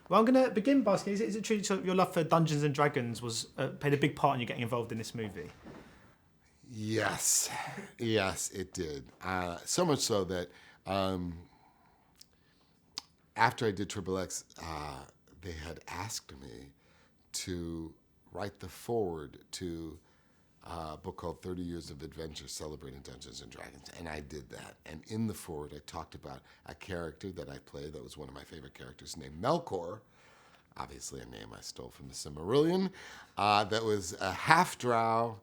Well, I'm going to begin by asking, is it true that your love for Dungeons and Dragons was played a big part in you getting involved in this movie? Yes, it did. So much so that after I did Triple X, they had asked me to write the foreword to a book called 30 Years of Adventure Celebrating Dungeons and Dragons, and I did that. And in the foreword, I talked about a character that I played that was one of my favorite characters named Melkor, obviously a name I stole from the Silmarillion, that was a half-drow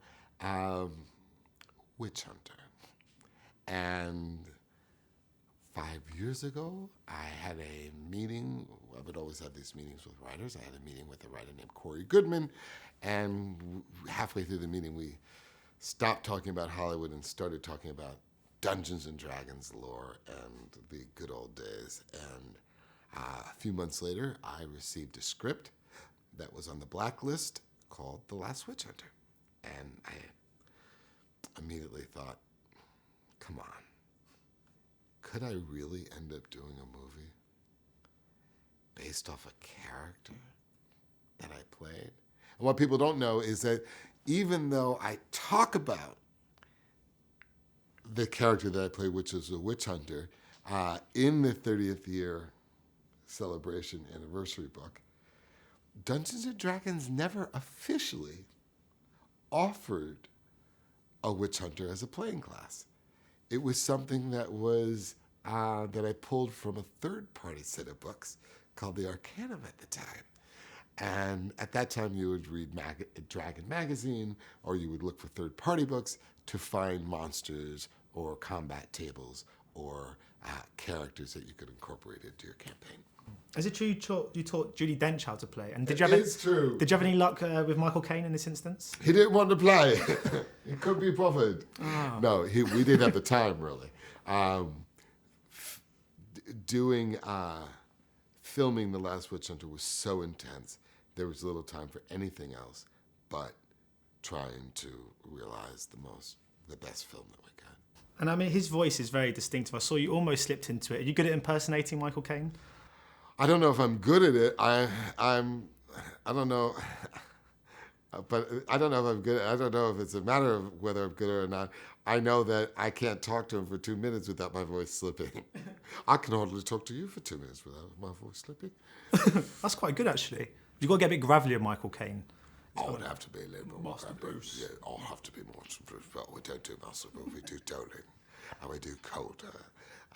witch hunter. And 5 years ago, I had a meeting. I would always have these meetings with writers. I had a meeting with a writer named Corey Goodman, and halfway through the meeting, we stopped talking about Hollywood and started talking about Dungeons and Dragons lore and the good old days. And a few months later, I received a script that was on the blacklist called The Last Witch Hunter. And I immediately thought, come on. Could I really end up doing a movie based off a character that I played? And what people don't know is that even though I talk about the character that I played, which is a witch hunter, in the 30th year celebration anniversary book, Dungeons & Dragons never officially offered a witch hunter as a playing class. It was something that was that I pulled from a third-party set of books called the Arcanum at the time. And at that time, you would read Dragon Magazine, or you would look for third-party books to find monsters or combat tables or characters that you could incorporate into your campaign. Is it true you taught Judi Dench how to play? And It's true. Did you have any luck with Michael Caine in this instance? He didn't want to play. He couldn't be bothered. Oh. No, we didn't have the time, really. Filming The Last Witch Hunter was so intense, there was little time for anything else but trying to realize the best film that we could. And I mean, his voice is very distinctive. I saw you almost slipped into it. Are you good at impersonating Michael Caine? I don't know if I'm good at it. I don't know. But I don't know if I'm good. I don't know if it's a matter of whether I'm good or not. I know that I can't talk to him for 2 minutes without my voice slipping. I can hardly talk to you for 2 minutes without my voice slipping. That's quite good, actually. You've got to get a bit gravelier, Michael Caine. I would have to be a little more Master Bruce. Yeah, I'll have to be Master Bruce, but we don't do Master Bruce, we do Doling, and we do Coulter.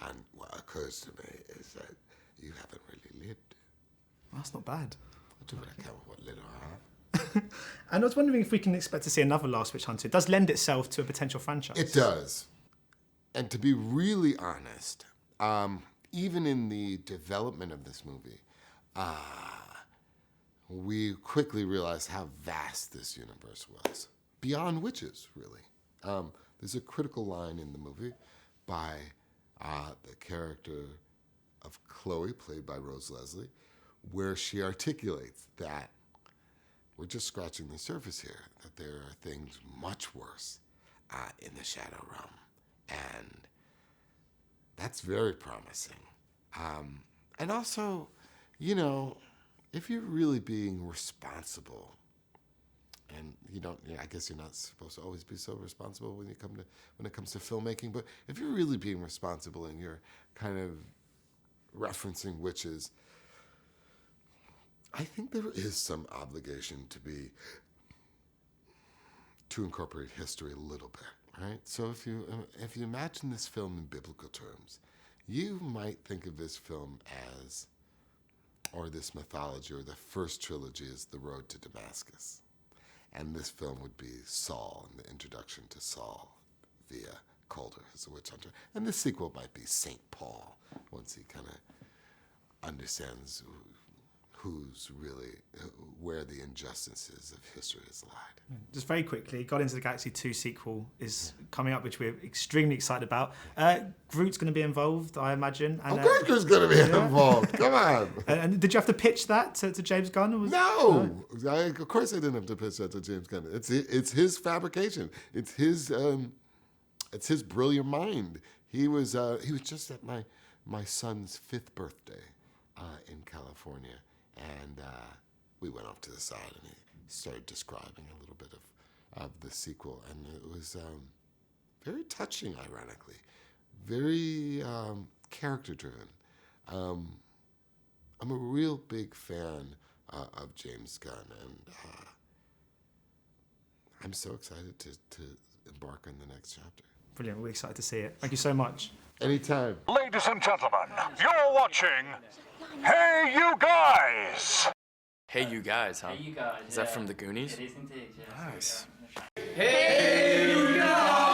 And what occurs to me is that you haven't really lived. That's not bad. I do what I can with what little I have. And I was wondering if we can expect to see another Last Witch Hunter. It does lend itself to a potential franchise. It does. And to be really honest, even in the development of this movie, we quickly realized how vast this universe was. Beyond witches, really. There's a critical line in the movie by the character of Chloe, played by Rose Leslie, where she articulates that we're just scratching the surface here, that there are things much worse in the Shadow Realm. And that's very promising. And also, you know, if you're really being responsible, and I guess you're not supposed to always be so responsible when it comes to filmmaking, but if you're really being responsible and you're kind of referencing witches, I think there is some obligation to incorporate history a little bit, right? So if you imagine this film in biblical terms, you might think of this film as, or this mythology, or the first trilogy as The Road to Damascus. And this film would be Saul, and the introduction to Saul via Calder as a witch hunter. And the sequel might be St. Paul, once he kind of understands where the injustices of history is lied. Just very quickly, Guardians of the Galaxy 2 sequel is coming up, which we're extremely excited about. Groot's going to be involved, I imagine. And, Groot's going to be involved. Come on. And did you have to pitch that to James Gunn? Or No. Of course I didn't have to pitch that to James Gunn. It's his fabrication. It's his brilliant mind. He was just at my son's 5th birthday in California. And we went off to the side, and he started describing a little bit of the sequel, and it was very touching, ironically, very character-driven. I'm a real big fan of James Gunn, and I'm so excited to embark on the next chapter. Brilliant. We're excited to see it. Thank you so much. Anytime. Ladies and gentlemen, you're watching Hey You Guys! Hey You Guys, huh? Hey, you guys. Is that from the Goonies? It is indeed, yes. Nice. Hey, you guys!